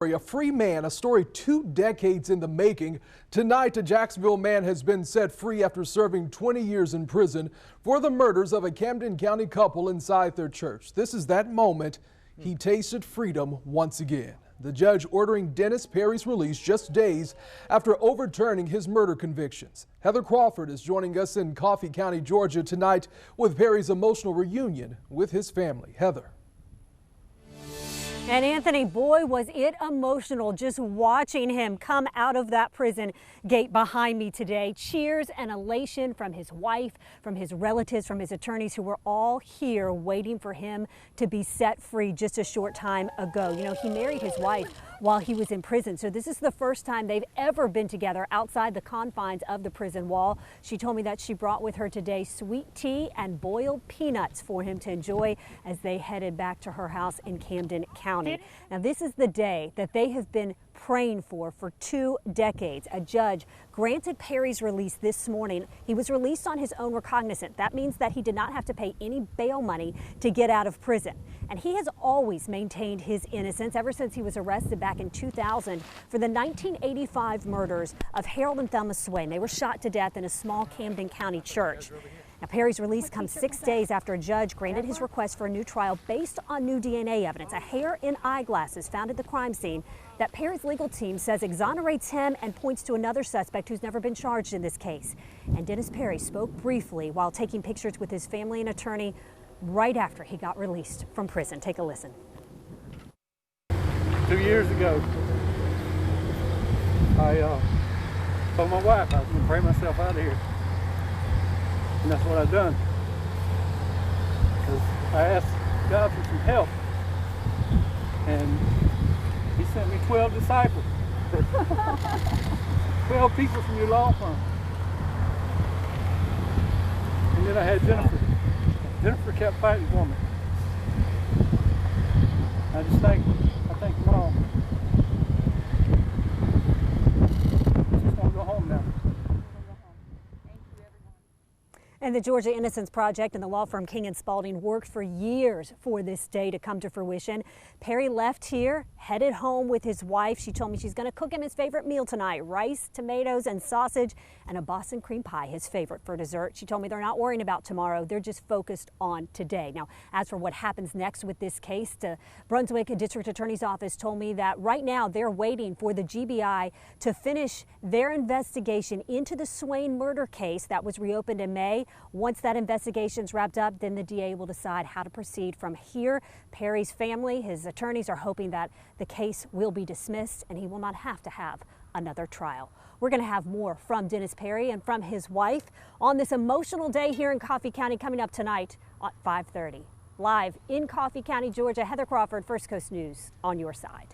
A free man, a story 2 decades in the making. Tonight, a Jacksonville man has been set free after serving 20 years in prison for the murders of a Camden County couple inside their church. This is that moment he tasted freedom once again. The judge ordering Dennis Perry's release just days after overturning his murder convictions. Heather Crawford is joining us in Coffee County, Georgia tonight with Perry's emotional reunion with his family. Heather. And Anthony, boy, was it emotional just watching him come out of that prison gate behind me today. Cheers and elation from his wife, from his relatives, from his attorneys who were all here waiting for him to be set free just a short time ago. You know, he married his wife while he was in prison, so this is the first time they've ever been together outside the confines of the prison wall. She told me that she brought with her today sweet tea and boiled peanuts for him to enjoy as they headed back to her house in Camden County. Now, this is the day that they have been praying for 2 decades. A judge granted Perry's release this morning. He was released on his own recognizance. That means that he did not have to pay any bail money to get out of prison. And he has always maintained his innocence ever since he was arrested back in 2000 for the 1985 murders of Harold and Thelma Swain. They were shot to death in a small Camden County church. Now, Perry's release comes 6 days after a judge granted his request for a new trial based on new DNA evidence, a hair in eyeglasses found at the crime scene that Perry's legal team says exonerates him and points to another suspect who's never been charged in this case. And Dennis Perry spoke briefly while taking pictures with his family and attorney right after he got released from prison. Take a listen. 2 years ago, I told my wife I was going to pray myself out of here. And that's what I've done. Because I asked God for some help. And He sent me 12 disciples. 12 people from your law firm. And then I had Jennifer. Jennifer kept fighting for me. I thank them all. She's going to go home now. And the Georgia Innocence Project and the law firm King & Spalding worked for years for this day to come to fruition. Perry left here, headed home with his wife. She told me she's going to cook him his favorite meal tonight, rice, tomatoes, and sausage, and a Boston cream pie, his favorite, for dessert. She told me they're not worrying about tomorrow. They're just focused on today. Now, as for what happens next with this case, the Brunswick District Attorney's Office told me that right now they're waiting for the GBI to finish their investigation into the Swain murder case that was reopened in May. Once that investigation's wrapped up, then the DA will decide how to proceed from here. Perry's family, his attorneys, are hoping that the case will be dismissed and he will not have to have another trial. We're going to have more from Dennis Perry and from his wife on this emotional day here in Coffee County coming up tonight at 5:30. Live in Coffee County, Georgia, Heather Crawford, First Coast News on your side.